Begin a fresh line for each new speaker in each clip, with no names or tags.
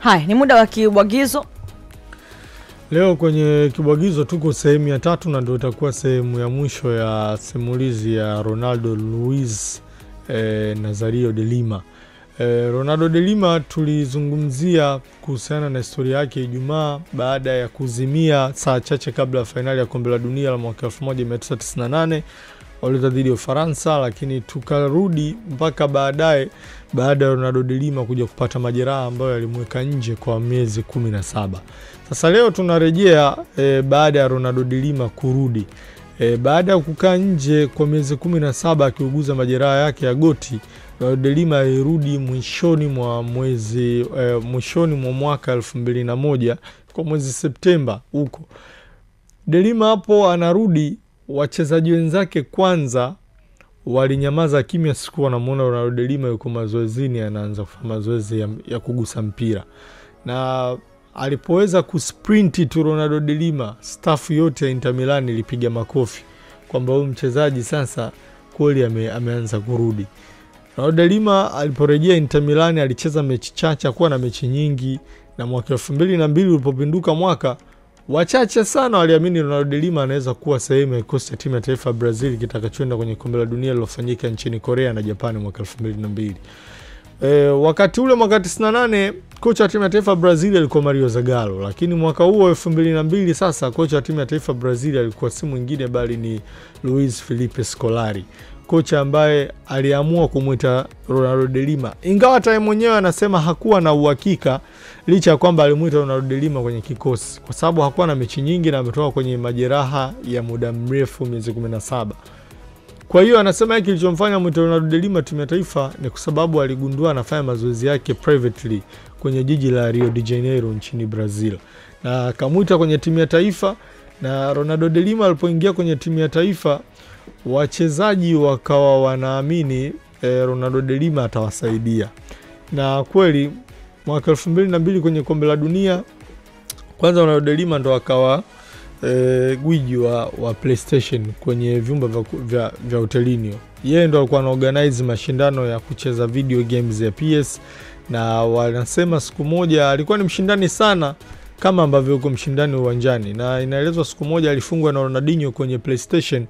Hai, ni muda wa kibwagizo.
Leo kwenye kibwagizo tuko sehemu ya 3 na ndio itakuwa sehemu ya mwisho ya simulizi ya Ronaldo Luis Nazario de Lima. Ronaldo de Lima tulizungumzia kuhusiana na historia yake Ijumaa baada ya kuzimia saa chache kabla ya fainali ya kombe la dunia la mwaka 1998 waliocheza dhidi ya Ufaransa, lakini tukarudi mpaka baadaye baada ya Ronaldo de Lima kuja kupata majeraha ambayo yalimweka nje kwa miezi 17. Sasa leo tunarejea baada ya Ronaldo de Lima kurudi. Baada ya kukaa nje kwa miezi 17 akiuguza majeraha yake ya goti, Ronaldo de Lima alirudi mwishoni mwa mwaka 2001 kwa mwezi Septemba huko. De Lima hapo anarudi, wachezaji wenzake kwanza walinyamaza kimya, siku wanamuona Ronaldo de Lima yuko mazoezini anaanza kufanya mazoezi ya kugusa mpira. Na alipoweza kusprinti tu Ronaldo de Lima, staff yote ya Inter Milan ilipiga makofi kwamba huyu mchezaji sasa kweli ameanza kurudi. Ronaldo de Lima aliporejea Inter Milan alicheza mechi chache, kuwa na mechi nyingi, na mwaka 2002 ulipopinduka mwaka, wachache sana waliamini Ronaldo de Lima anaweza kuwa sehemu ya kikosi cha timu ya taifa Brazil kitakachoenda kwenye kombe la dunia lilofanyika nchini Korea na Japan mwaka 2002. Wakati ule mwaka 98 kocha wa timu ya taifa Brazil alikuwa Mario Zagallo, lakini mwaka huo 2002 sasa kocha wa timu ya taifa Brazil alikuwa si mwingine bali ni Luis Felipe Scolari, kocha ambaye aliamua kumuita Ronaldo de Lima, ingawa hata mwenyewe anasema hakuwa na uhakika, licha ya kwamba alimuita Ronaldo de Lima kwenye kikosi kwa sababu hakuwa na mechi nyingi na ametoka kwenye majeraha ya muda mrefu miezi 17. Kwa hiyo anasema hiki kilichomfanya muita Ronaldo de Lima timu ya taifa ni kwa sababu aligundua anafanya mazoezi yake privately kwenye jiji la Rio de Janeiro nchini Brazil, na akamuita kwenye timu ya taifa. Na Ronaldo de Lima alipoingia kwenye timu ya taifa, wachezaji wakawa wanaamini Ronaldo de Lima atawasaidia, na kweli mwaka 2002 kwenye kombe la dunia kwanza Ronaldo de Lima ndo akawa gwiji wa PlayStation kwenye vyumba vya hotelini. Yeye ndo alikuwa anaorganize mashindano ya kucheza video games ya PS, na wanasema siku moja alikuwa ni mshindani sana kama ambavyo yuko mshindani uwanjani, na inaelezwa siku moja alifungwa na Ronaldinho kwenye PlayStation.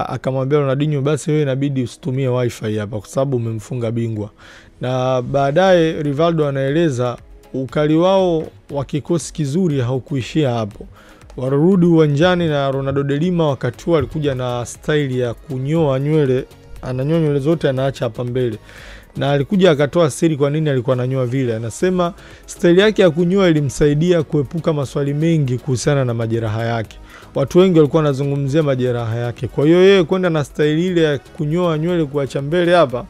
Akamwambia Ronaldinho, basi wewe inabidi usitumie wifi hapa kwa sababu umemfunga bingwa. Na baadaye Rivaldo anaeleza ukali wao wa kikosi kizuri haukuishia hapo. Warudi uwanjani na Ronaldo de Lima wakati huo alikuja na style ya kunyoa nywele, ananyoa nywele zote anaacha hapa mbele. Na alikuja akatoa siri kwa nini alikuwa ananyoa vile. Anasema style yake ya kunyoa ilimsaidia kuepuka maswali mengi kuhusiana na majeraha yake. Watu wengi walikuwa wanazungumzia majeraha yake. Kwa hiyo yeye kwenda na style ile ya kunyoa nywele kuacha mbele hapa,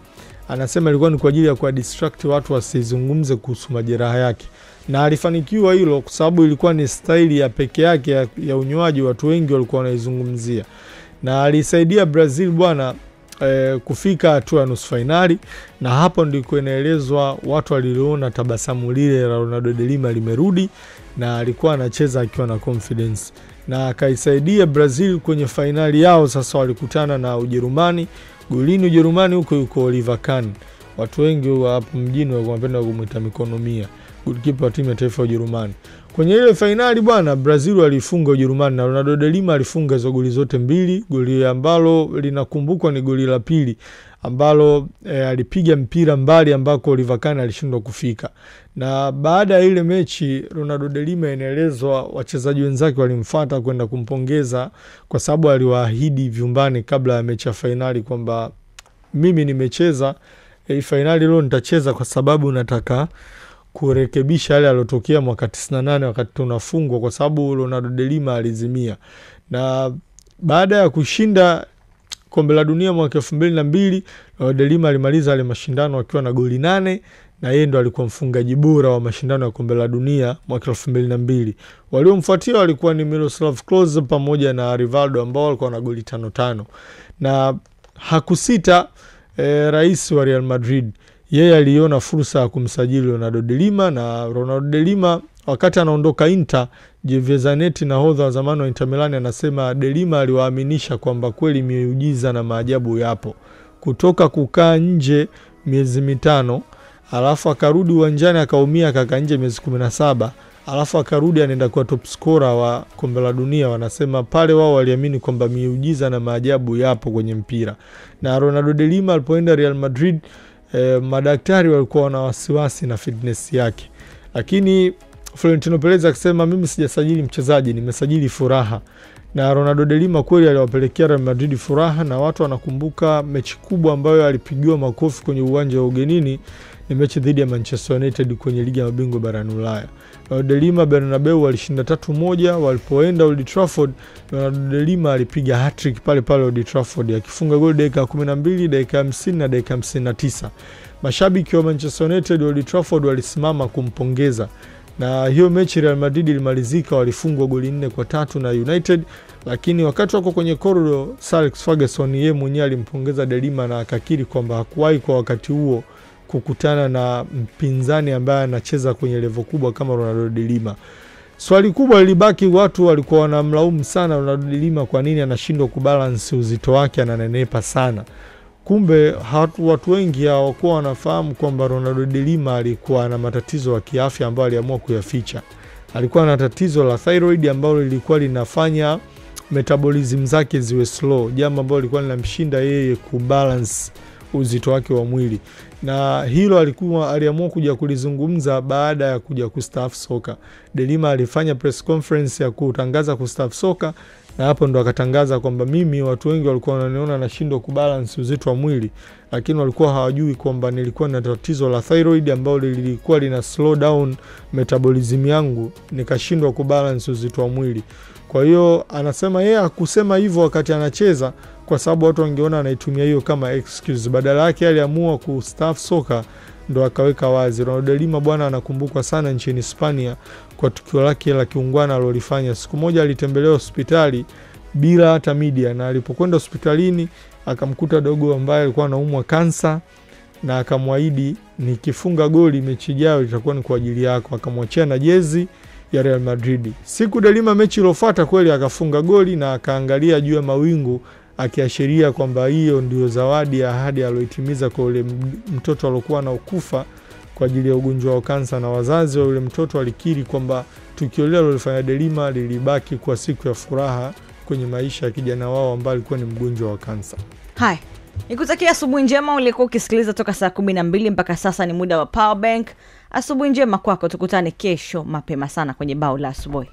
anasema ilikuwa ni kwa ajili ya kuwa distract watu wasizungumze kuhusu majeraha yake. Na alifanikiwa hilo kwa sababu ilikuwa ni style ya peke yake ya unyoaji, watu wengi walikuwa wanaizungumzia. Na alisaidia Brazil bwana kufika hatua ya nusu finali, na hapo ndiko inaelezwa watu waliona tabasamu lile la Ronaldo de Lima limerudi, na alikuwa anacheza akiwa na confidence, na akaisaidia Brazil kwenye finali yao. Sasa walikutana na Ujerumani. Golini Ujerumani huko yuko Oliver Kahn, watu wengi hapo mjini wanapenda kumuita mikono 100, goalkeeper wa timu ya taifa ya Ujerumani. Kwenye ile finali bwana, Brazil walifunga Ujerumani na Ronaldo de Lima alifunga hizo goli zote mbili. Goli ambalo linakumbukwa ni goli la pili ambalo alipiga mpira mbali ambako Oliver Kahn alishindwa kufika. Na baada ya ile mechi Ronaldo de Lima inaelezwa wachezaji wenzake walimfuata kwenda kumpongeza kwa sababu aliwaahidi vyumbani kabla ya mechi ya finali kwamba mimi nimecheza finali leo, nitacheza kwa sababu nataka kurekebisha yale yalotokea mwaka 98 wakati tunafungwa, kwa sababu Ronaldo de Lima alizimia. Na baada ya kushinda kombe la dunia mwaka 2002, Ronaldo de Lima alimaliza yale mashindano akiwa na goli 8, na yeye ndo alikuwa mfungaji bora wa mashindano ya kombe la dunia mwaka 2002. Waliomfuatia walikuwa ni Miroslav Klose pamoja na Rivaldo ambao walikuwa na goli 5-5. Na hakusita rais wa Real Madrid, yeye aliona fursa ya kumsajili Ronaldo de Lima. Na Ronaldo de Lima wakati anaondoka Inter, Javier Zanetti nahodha wa zamani wa Inter Milan anasema de Lima aliwaaminisha kwamba kweli miujiza na maajabu yapo. Kutoka kukaa nje miezi 5 alafu akarudi uwanjani akaumia akakaa nje miezi 17, alafu akarudi anaenda kuwa top scorer wa kombe la dunia. Wanasema pale wao waliamini kwamba miujiza na maajabu yapo kwenye mpira. Na Ronaldo de Lima alipoenda Real Madrid, madaktari walikuwa na wasiwasi na fitness yake, lakini Florentino Perez akisema mimi sijasajili mchezaji, nimesajili furaha. Na Ronaldo de Lima kweli aliwapelekea Real Madrid furaha, na watu wanakumbuka mechi kubwa ambayo alipigiwa makofi kwenye uwanja wa ugenini ni mechi dhidi ya Manchester United kwenye ligi ya mabingwa barani Ulaya. Ronaldo de Lima Bernabeu walishinda 3-1. Walipoenda Old Trafford, Ronaldo de Lima alipiga hat-trick pale pale Old Trafford, akifunga goli dakika 12, dakika 50 na dakika 59. Mashabiki wa Manchester United Old Trafford walisimama kumpongeza. Na hiyo mechi Real Madrid ilimalizika walifungwa goli 4-3 na United, lakini wakati wako kwenye corridor Sir Alex Ferguson yeye mwenyewe alimpongeza de Lima na akakiri kwamba hakuwahi kwa wakati huo kukutana na mpinzani ambaye anacheza kwenye level kubwa kama Ronaldo de Lima. Swali kubwa lilibaki, watu walikuwa wanamlaumu sana Ronaldo de Lima kwa nini anashindwa kubalance uzito wake, ananenepa sana. Kumbe watu wengi hawakuwa wanafahamu kwamba Ronaldo de Lima alikuwa na matatizo ya kiafya ambayo aliamua kuyaficha. Alikuwa na tatizo la thyroid ambalo lilikuwa linafanya metabolism zake ziwe slow, jambo ambalo lilikuwa linamshinda yeye kubalance uzito wake wa mwili. Na hilo aliamua kuja kulizungumza baada ya kuja kustaafu soka. De Lima alifanya press conference ya kutangaza kustaafu soka, na hapo ndo akatangaza kwamba mimi, watu wengi walikuwa wananiona nashindwa kubalance uzito wa mwili, lakini walikuwa hawajui kwamba nilikuwa na tatizo la thyroid ambalo lilikuwa lina slow down metabolism yangu, nikashindwa kubalance uzito wa mwili. Kwa hiyo anasema yeye hakusema hivyo wakati anacheza kwa sababu watu wangeona anaitumia hiyo kama excuse. Badala yake aliamua kustaafu soka, ndo akaweka wazi. Ronaldo de Lima bwana anakumbukwa sana nchini Hispania kwa tukio lake la kiungwana alilofanya. Siku moja alitembelea hospitali bila hata media, na alipokwenda hospitalini akamkuta dogo ambaye alikuwa anaumwa kansa, na akamwahidi nikifunga goli mechi ijayo itakuwa ni kwa ajili yako. Akamwachia na jezi ya Real Madrid. Siku de Lima mechi iliyofuata kweli akafunga goli na akaangalia juu ya mawingu, akiashiria kwamba hiyo ndio zawadi ya ahadi aliyoitimiza kwa yule mtoto aliyokuwa anakufa kwa ajili ya ugonjwa wa kansa. Na wazazi wa yule mtoto walikiri kwamba tukio lile alilofanya de Lima lilibaki kwa siku ya furaha kwenye maisha ya kijana wao ambaye alikuwa ni mgonjwa wa kansa.
Hai, nikutakia asubuhi njema. Ulikuwa ukisikiliza toka saa 12 mpaka sasa ni muda wa Power Bank. Asubuhi njema kwako, tukutane kesho mapema sana kwenye bao la asubuhi.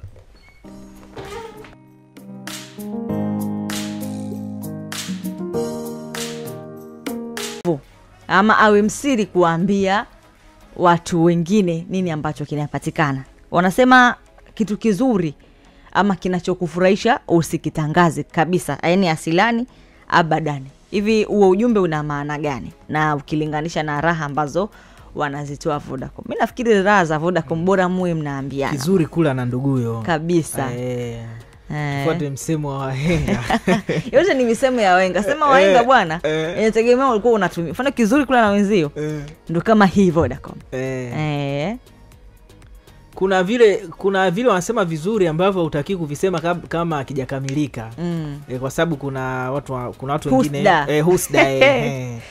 Ama awe msiri kuambia watu wengine nini ambacho kinapatikana. Wanasema kitu kizuri ama kinachokufurahisha usikitangaze kabisa, yaani asilani abadani. Hivi huo ujumbe una maana gani na ukilinganisha na raha ambazo wanazitoa Vodacom? Mimi nafikiri raha za Vodacom bora muwe mnaambiana.
Kizuri kula na nduguyo.
Kabisa.
Fuate msemo wa wahenga.
Yote ni misemo ya wahenga. Sema wahenga bwana. Inategemea ulikuwa unatumia. Mfano kizuri kula na wenzio. Ndio kama hii Vodacom.
Kuna vile wanasema vizuri ambavyo hutaki kuvisema kama hakijakamilika. Kwa sababu kuna watu wengine husda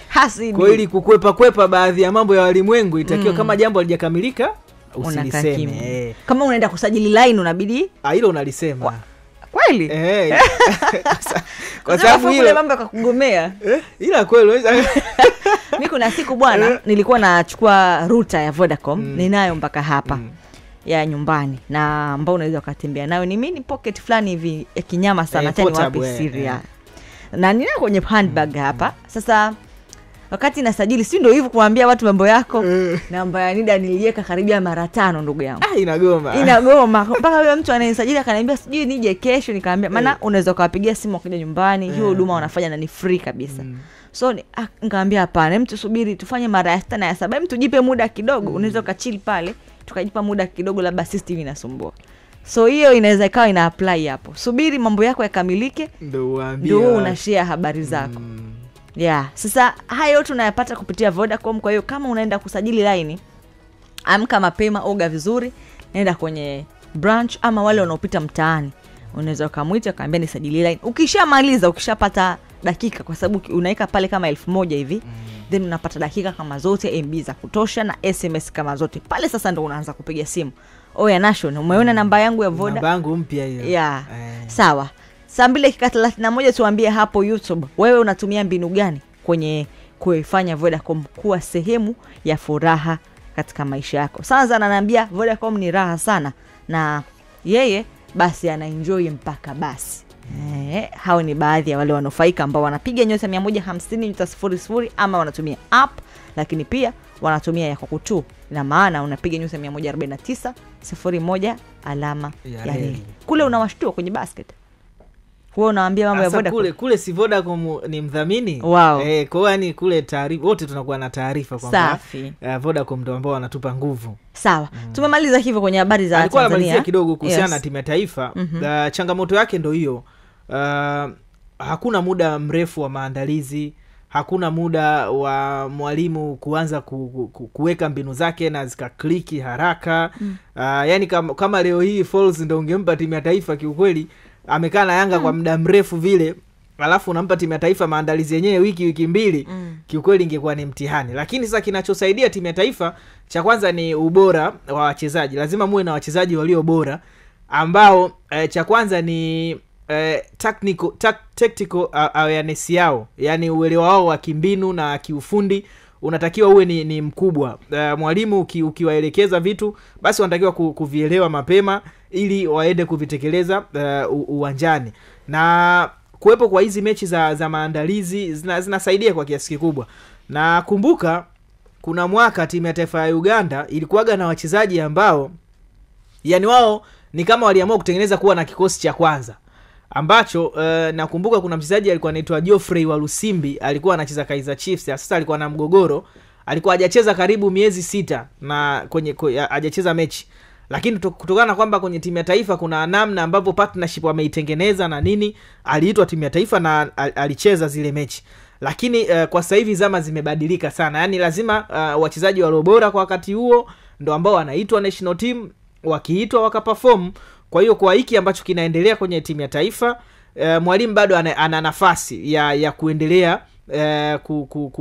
hasidi.
Kwa ili kukwepa baadhi ya mambo ya walimwengu itakiwa kama jambo halijakamilika usiliseme.
Kama unaenda kusajili line unabidi
hilo unalisema.
Kweli?
Kwa sababu
ile mambo yakakugomea.
Ila kweli
mimi kuna siku bwana nilikuwa nachukua router ya Vodacom, ninayo mpaka hapa ya nyumbani, na ambao unaweza kutembea nayo, ni mini pocket fulani hivi ya kinyama sana, tani wapi siri ya. Na nina kwenye handbag hapa. Sasa wakati nasajili, si ndio hivyo kuambia watu mambo yako, namba ya NIDA niliweka karibia mara 5 ndugu yangu. Inagoma mpaka yule mtu ananisajili akaniambia sijui nije kesho, nikamwambia maana unaweza kuwapigia simu wakija nyumbani, hiyo huduma wanafanya na ni free kabisa. So nikamwambia hapana, mtu subiri tufanye mara ya 6 na ya 7, mtu jipe muda kidogo, unaweza ukachill pale tukajipa muda kidogo, labda system inasumbua. So hiyo inaweza ikawa ina apply hapo. Subiri mambo yako yakamilike ndio unashare habari zako. Sasa hayo tunayapata kupitia Vodacom. Kwa hiyo kama unaenda kusajili line, amka mapema, oga vizuri, nenda kwenye branch ama wale wanaopita mtaani, unaweza ukamwita kaambia nisajili line. Ukishamaliza, ukishapata dakika, kwa sababu unaweka pale kama 1000 hivi, then unapata dakika kama zote, MB za kutosha na SMS kama zote. Pale sasa ndo unaanza kupiga simu. Oya Nation, umeona namba yangu ya Voda?
Namba yangu mpya hiyo.
Yeah. Sawa. Saa 2:31 tuambie hapo YouTube, wewe unatumia mbinu gani kwenye kuifanya Vodacom kuwa sehemu ya furaha katika maisha yako? Sasa ananiambia Vodacom ni raha sana na yeye basi anaenjoy mpaka basi. Hao ni baadhi ya wale wanufaika ambao wanapiga nyota 150.00 ama wanatumia app, lakini pia wanatumia ya Kokutu. Ina maana unapiga nyota 149.01 alama ya reli. Kule unawashtua kwenye basket. Huwa unaambia mambo ya Vodacom.
Kule si Vodacom ni mdhamini.
Wow.
Kwa yani kule taarifa wote tunakuwa na taarifa kwamba Vodacom ndio ambao wanatupa nguvu.
Sawa. Tumemaliza hivyo kwenye habari za Tanzania.
Alikuwa kidogo kuhusiana na timu ya taifa. Changamoto yake ndio hiyo. Hakuna muda mrefu wa maandalizi, hakuna muda wa mwalimu kuanza kuweka mbinu zake na zikakliki haraka. Yani kama leo hii Falls ndio ungempa timu ya taifa, kiukweli amekaa na Yanga kwa muda mrefu vile, alafu unampa timu ya taifa maandalizi yenyewe wiki mbili, kiukweli ingekuwa ni mtihani. Lakini sasa kinachosaidia timu ya taifa cha kwanza ni ubora wa wachezaji. Lazima muwe na wachezaji walio bora ambao cha kwanza ni tactical awareness yao, yani uelewa wao wa kimbinu na kiufundi unatakiwa uwe ni mkubwa. Mwalimu ukiwaelekeza vitu basi wanatakiwa kuvielewa mapema ili waende kuvitekeleza uwanjani. Na kuwepo kwa hizi mechi za maandalizi zinasaidia kwa kiasi kikubwa. Na kumbuka kuna mwaka timu ya taifa ya Uganda ilikuwaga na wachezaji ambao yani wao ni kama waliamua kutengeneza kuwa na kikosi cha kwanza, ambacho nakumbuka kuna mchezaji alikuwa anaitwa Geoffrey wa Lusimbi, alikuwa anacheza Kaizer Chiefs. Sasa alikuwa na mgogoro, alikuwa hajacheza karibu miezi 6 na hajacheza mechi, lakini kutokana na kwamba kwenye timu ya taifa kuna namna ambapo partnership wameitengeneza na nini, aliitwa timu ya taifa na alicheza zile mechi. Lakini kwa sasa hivi zama zimebadilika sana, yani lazima wachezaji walio bora kwa wakati huo ndo ambao wanaitwa national team, wakiitwa wakaperform. Kwa hiyo kwa hiki ambacho kinaendelea kwenye timu ya taifa, mwalimu bado ana nafasi ya kuendelea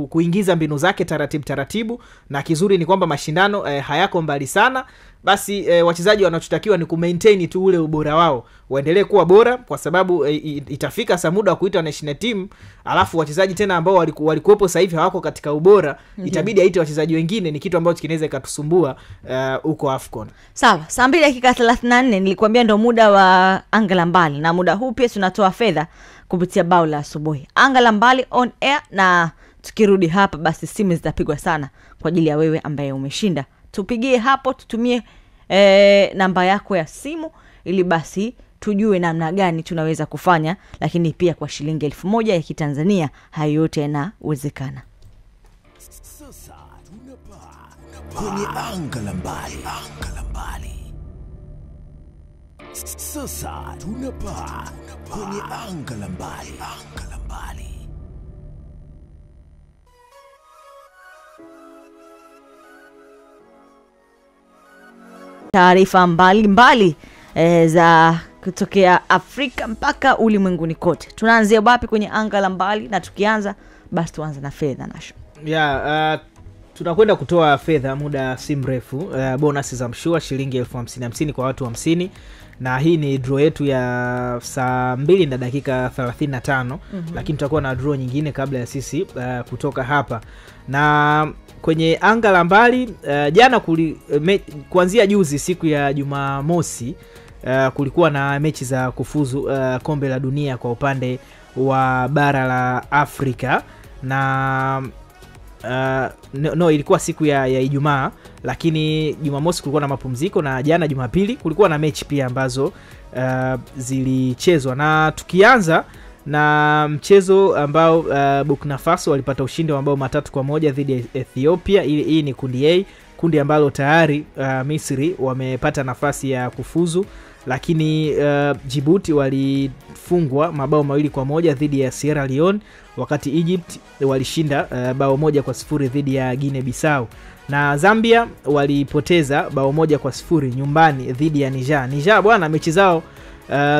kuingiza mbinu zake taratibu, na kizuri ni kwamba mashindano hayako mbali sana. Basi wachezaji wanachotakiwa ni kumaintain tu ule ubora wao, waendelee kuwa bora, kwa sababu itafika saa muda wa kuita national team, alafu wachezaji tena ambao walikuwepo sasa hivi hawako katika ubora, itabidi aite wachezaji wengine. Ni kitu ambacho kinaweza ikatusumbua huko AFCON.
Sawa, saa 2:34 nilikwambia ndio muda wa anga la mbali, na muda huu pia tunatoa fedha kupitia bao la asubuhi. Anga la mbali on air, na tukirudi hapa basi simu zitapigwa sana kwa ajili ya wewe ambaye umeshinda. Tupigie hapo, tutumie namba yako ya simu ili basi tujue namna gani tunaweza kufanya, lakini pia kwa shilingi 1000 ya Kitanzania hayo yote yanawezekana.
Sasa tunapaa kwenye anga la mbali. Sasa tunapaa kwenye anga la mbali.
Taarifa mbalimbali za kutokea Afrika mpaka ulimwenguni kote. Tunaanzia wapi kwenye anga la mbali? Na tukianza basi tuanze na fedha Nasho.
Tunakwenda kutoa fedha muda si mrefu, bonus za mshua shilingi 50,000 kwa watu 50, na hii ni draw yetu ya saa 2:35. Lakini tutakuwa na draw nyingine kabla ya sisi kutoka hapa. Na kwenye anga la mbali jana kuanzia juzi siku ya Jumamosi kulikuwa na mechi za kufuzu kombe la dunia kwa upande wa bara la Afrika. Na ilikuwa siku ya Ijumaa, lakini Jumamosi kulikuwa na mapumziko, na jana Jumapili kulikuwa na mechi pia ambazo zilichezwa. Na tukianza na mchezo ambao Burkina Faso walipata ushindi wa mabao 3-1 dhidi ya Ethiopia. Hii ni kundi A, kundi ambalo tayari Misri wamepata nafasi ya kufuzu, lakini Djibouti walifungwa mabao 2-1 dhidi ya Sierra Leone, wakati Egypt walishinda bao 1-0 dhidi ya Guinea Bissau, na Zambia walipoteza bao 1-0 nyumbani dhidi ya Niger. Bwana, mechi zao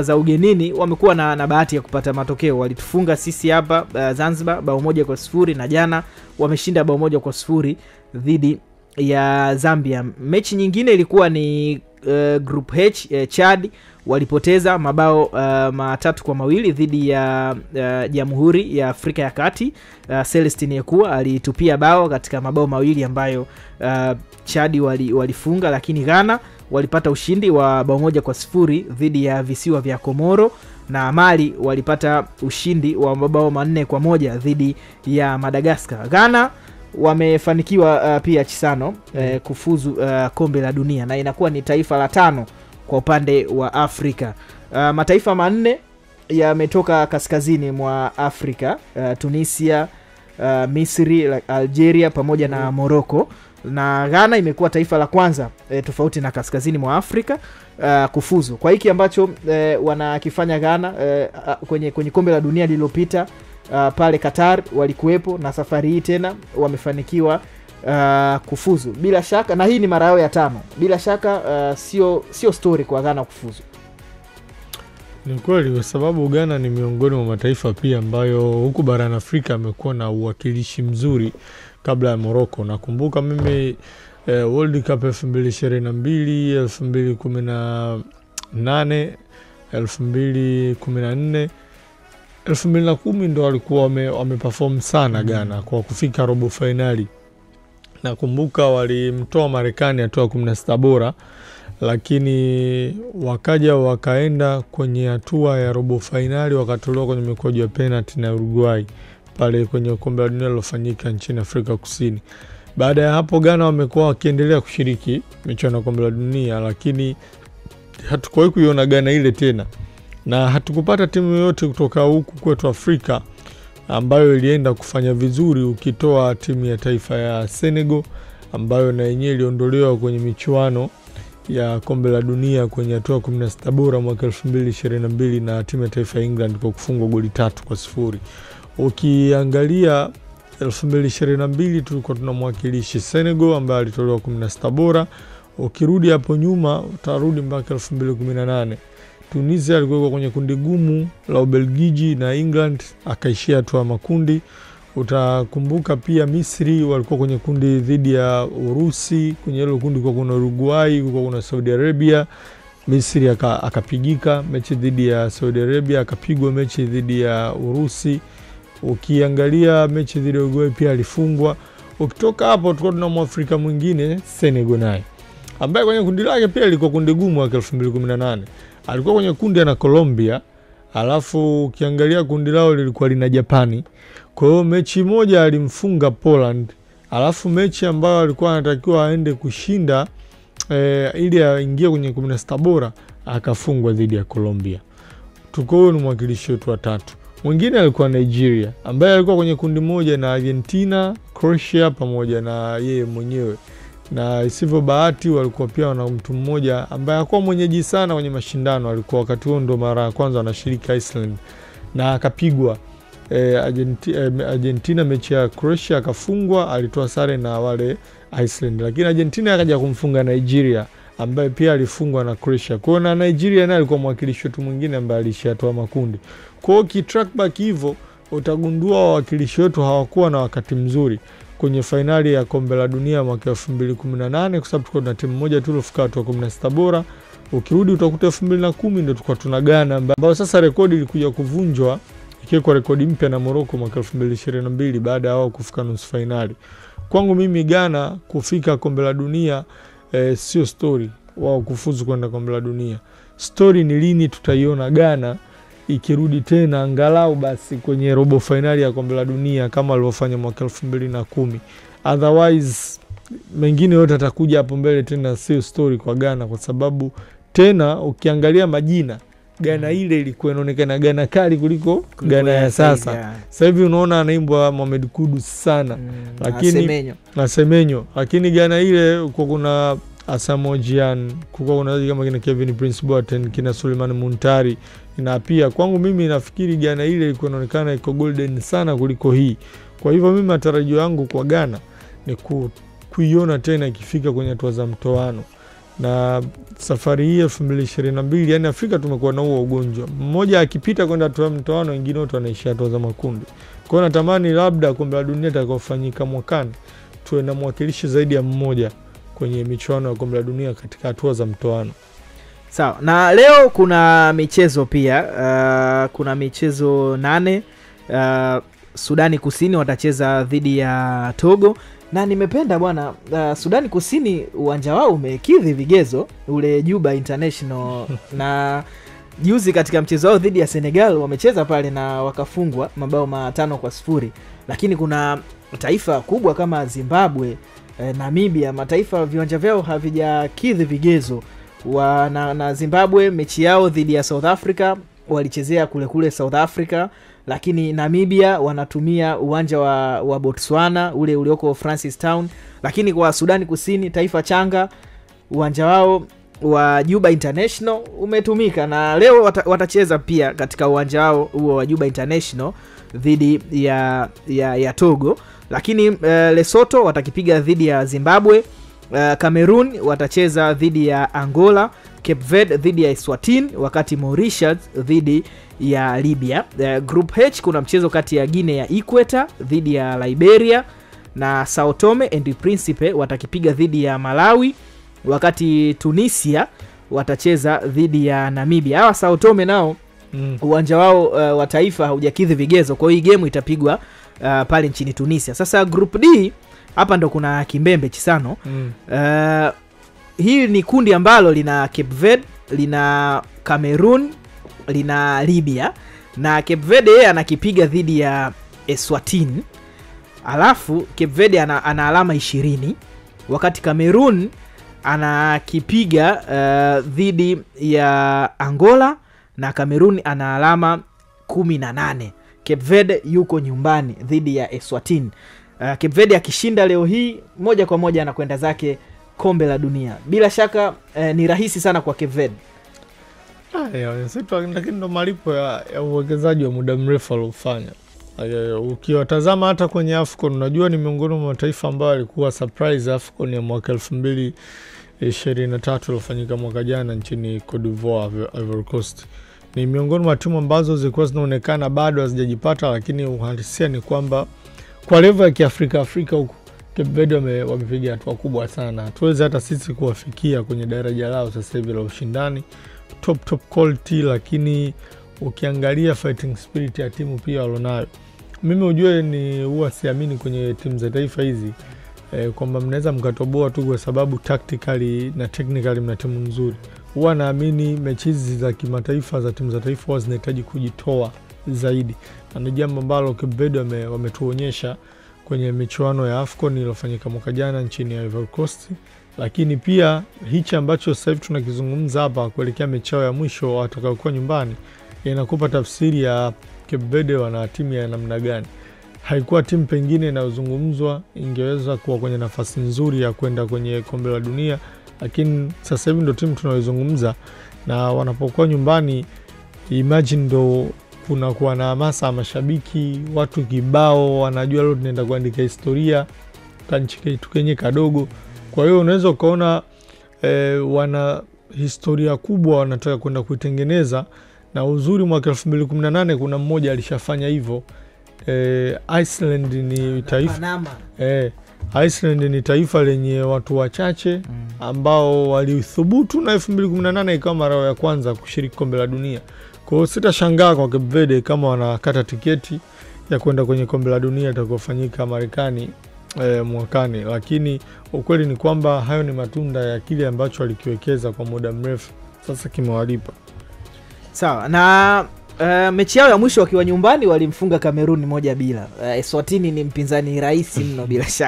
za ugenini wamekuwa na bahati ya kupata matokeo. Walitufunga sisi hapa Zanzibar 1-0 na jana wameshinda 1-0 dhidi ya Zambia. Mechi nyingine ilikuwa ni Group H, Chad walipoteza mabao 3-2 dhidi ya Jamhuri ya Afrika ya Kati. Celestine Ekua alitupia bao katika mabao mawili ambayo Chad walifunga, lakini Ghana walipata ushindi wa 1-0 dhidi ya visiwa vya Komoro, na Mali walipata ushindi wa mabao 4-1 dhidi ya Madagascar. Ghana wamefanikiwa pia Chisano kufuzu kombe la dunia na inakuwa ni taifa la 5 kwa upande wa Afrika. Mataifa 4 yametoka kaskazini mwa Afrika, Tunisia, Misri, Algeria pamoja na Morocco, na Ghana imekuwa taifa la kwanza tofauti na kaskazini mwa Afrika kufuzu. Kwa hiki ambacho wanakifanya Ghana kwenye kombe la dunia lililopita pale Qatar walikuwepo, na safari hii tena wamefanikiwa kufuzu bila shaka, na hii ni mara yao ya 5. Bila shaka sio story kwa Ghana kufuzu.
Ni kweli, kwa sababu Ghana ni miongoni mwa mataifa pia ambayo huku barani Afrika amekuwa na uwakilishi mzuri kabla ya Morocco. Nakumbuka mimi World Cup 2022, 2018, 2014, 2010 ndo walikuwa wameperform sana Ghana kwa kufika robo finali. Nakumbuka walimtoa Marekani hatua 16 bora, lakini wakaja wakaenda kwenye hatua ya robo finali wakatolewa kwenye mikwaju ya penalty na Uruguay pale kwenye kombe la dunia lilofanyika nchini Afrika Kusini. Baada ya hapo Ghana wamekuwa wakiendelea kushiriki michuano ya kombe la dunia, lakini hatukuwahi kuiona Ghana ile tena, na hatukupata timu yoyote kutoka huku kwetu Afrika ambayo ilienda kufanya vizuri, ukitoa timu ya taifa ya Senegal ambayo na yenyewe iliondolewa kwenye michuano ya kombe la dunia kwenye hatua 16 bora mwaka 2022 na timu ya taifa ya England kwa kufungwa goli 3-0. Ukiangalia 2022 tulikuwa tunamwakilishi Senegal ambaye alitolewa 16 bora. Ukirudi hapo nyuma utarudi mpaka 2018. Tunisia alikuwa kwenye kundi gumu la Ubelgiji na England akaishia hatua ya makundi. Utakumbuka pia Misri walikuwa kwenye kundi dhidi ya Urusi, kwenye hilo kundi kwa kuna Uruguay, kwa kuna Saudi Arabia. Misri akapigika mechi dhidi ya Saudi Arabia, akapigwa mechi dhidi ya Urusi. Ukiangalia mechi dhidi ya Uruguay pia alifungwa. Ukitoka hapo tulikuwa tuna Mwafrika mwingine Senegal naye, ambaye kwenye kundi lake pia ilikuwa kundi gumu mwaka 2018. Alikuwa kwenye kundi na Colombia, alafu ukiangalia kundi lao lilikuwa lina Japani. Kwa hiyo mechi moja alimfunga Poland, alafu mechi ambayo alikuwa anatakiwa aende kushinda ili aingie kwenye 16 bora akafungwa dhidi ya Colombia. Tuko huyo ni mwakilishi wetu wa 3. Mwingine alikuwa Nigeria ambaye alikuwa kwenye kundi moja na Argentina, Croatia pamoja na yeye mwenyewe. Na isivyo bahati walikuwa pia na mtu mmoja ambaye hakuwa mwenyeji sana kwenye mashindano, alikuwa wakati huo ndo mara ya kwanza anashiriki Iceland na akapigwa. Argentina mechi ya Croatia akafungwa, alitoa sare na wale Iceland, lakini Argentina akaja kumfunga Nigeria ambaye pia alifungwa na Croatia. Kwa na Nigeria naye alikuwa mwakilishi wetu mwingine ambaye alishatoa makundi. Kwa hiyo track back hivyo utagundua wawakilishi wetu hawakuwa na wakati mzuri kwenye finali ya kombe la dunia mwaka 2018 kwa sababu tulikuwa na timu moja tu iliyofika hatua 16 bora. Ukirudi utakuta 2010 ndio tulikuwa tuna Ghana ambao sasa rekodi ilikuja kuvunjwa ikiwa rekodi mpya na Morocco mwaka 2022 baada ya wao kufika nusu finali. Kwangu mimi Ghana kufika kombe la dunia sio story wao kufuzu kwenda kombe la dunia. Story ni lini tutaiona Ghana ikirudi tena angalau basi kwenye robo finali ya kombe la dunia kama walivyofanya mwaka 2010. Otherwise mengine yote atakuja hapo mbele tena sio story kwa Ghana, kwa sababu tena ukiangalia majina Ghana ile ilikuwa inaonekana Ghana kali kuliko Ghana ya sasa. Sasa hivi unaona anaimbwa Mohamed Kudus sana, lakini na Semenyo, lakini Ghana ile kwa kuna Asamoah Gyan, kwa kuna kama kina Kevin Prince Boateng, kina Suleiman Muntari, na pia kwangu mimi nafikiri Ghana ile ilikuwa inaonekana iko golden sana kuliko hii. Kwa hivyo mimi matarajio yangu kwa Ghana ni kuiona tena ikifika kwenye hatua za mtoano. na safari hii 2022 yani Afrika tumekuwa na huo ugonjwa. Mmoja akipita kwenda hatua mtoano, wengine wote wanaishia hatua za makundi. Kwa hiyo natamani labda kombe la dunia itakayofanyika mwakani tuwe na mwakilishi zaidi ya mmoja kwenye michuano ya kombe la dunia katika hatua za mtoano.
Sawa. Na leo kuna michezo pia. Kuna michezo 8. Sudani Kusini watacheza dhidi ya Togo. Na nimependa bwana, Sudani Kusini uwanja wao umekidhi vigezo, ule Juba International na juzi katika mchezo wao dhidi ya Senegal wamecheza pale na wakafungwa mabao 5-0. Lakini kuna taifa kubwa kama Zimbabwe, Namibia, mataifa viwanja vyao havijakidhi vigezo. Na Zimbabwe mechi yao dhidi ya South Africa walichezea kule South Africa, lakini Namibia wanatumia uwanja wa Botswana ule ulioko Francistown. Lakini kwa Sudani Kusini, taifa changa, uwanja wao wa Juba International umetumika, na leo watacheza pia katika uwanja wao huo wa Juba International dhidi ya Togo. Lakini Lesotho watakipiga dhidi ya Zimbabwe. Cameroon watacheza dhidi ya Angola, Cape Verde dhidi ya Eswatini, wakati Mauritius dhidi ya Libya. Group H kuna mchezo kati ya Guinea ya Equator dhidi ya Liberia, na Sao Tome and Principe watakipiga dhidi ya Malawi, wakati Tunisia watacheza dhidi ya Namibia. Hawa Sao Tome nao uwanja wao wa taifa haujakidhi vigezo, kwa hiyo game itapigwa pale nchini Tunisia. Sasa Group D hapa ndo kuna kimbembe chisano. Hii ni kundi ambalo lina Cape Verde, lina Cameroon, lina Libya, na Cape Verde yeye anakipiga dhidi ya Eswatini. Alafu Cape Verde ana alama 20, wakati Cameroon anakipiga dhidi ya Angola, na Cameroon ana alama 18. Cape Verde yuko nyumbani dhidi ya Eswatini. Cape Verde akishinda leo hii moja kwa moja anakwenda zake kombe la dunia. Bila shaka ni rahisi sana kwa Cape Verde.
Lakini ndo malipo ya uwekezaji wa muda mrefu aliofanya. Ukiwatazama hata kwenye AFCON, unajua ni miongoni mwa mataifa ambayo alikuwa surprise AFCON ya mwaka 2023 iliyofanyika mwaka jana nchini Cote d'Ivoire, Ivory Coast. Ni miongoni mwa timu ambazo zilikuwa zinaonekana bado hazijajipata, lakini uhalisia ni kwamba kwa level ya kiafrika huko Cape Verde wamepiga hatua kubwa sana. Tuweze hata sisi kuwafikia kwenye daraja lao sasa hivi la ushindani, top quality, lakini ukiangalia fighting spirit ya timu pia walonayo. Mimi ujue ni huwa siamini kwenye timu za taifa hizi kwamba mnaweza mkatoboa tu kwa sababu tactically na technically mna timu nzuri. Huwa naamini mechi hizi za kimataifa za timu za taifa huwa zinahitaji kujitoa zaidi. Na ni jambo ambalo Cape Verde wametuonyesha kwenye michuano ya AFCON iliyofanyika mwaka jana nchini Ivory Coast. Lakini pia hichi ambacho sasa hivi tunakizungumza hapa kuelekea mechi ya mwisho watakaokuwa nyumbani, inakupa tafsiri ya Cape Verde wana timu ya namna gani. Haikuwa timu pengine inayozungumzwa ingeweza kuwa kwenye nafasi nzuri ya kwenda kwenye kombe la dunia, lakini sasa hivi ndio timu tunayozungumza, na wanapokuwa nyumbani imagine ndo kunakuwa na hamasa, mashabiki, watu kibao, wanajua leo tunaenda kuandika historia kanchi kenye kadogo. Kwa hiyo unaweza ukaona wana historia kubwa wanataka kwenda kuitengeneza, na uzuri mwaka 2018 kuna mmoja alishafanya hivyo. Iceland ni taifa Iceland ni taifa lenye watu wachache ambao walithubutu, na 2018 ikawa mara ya kwanza kushiriki kombe la dunia. Kwa hiyo sitashangaa kwa Cape Verde kama wanakata tiketi ya kwenda kwenye kombe la dunia itakayofanyika Marekani mwakani. Lakini ukweli ni kwamba hayo ni matunda ya kile ambacho walikiwekeza kwa muda mrefu, sasa kimewalipa.
Sawa. Na mechi yao ya mwisho wakiwa nyumbani walimfunga Cameroon 1-0. Eswatini ni mpinzani rahisi mno bila shaka.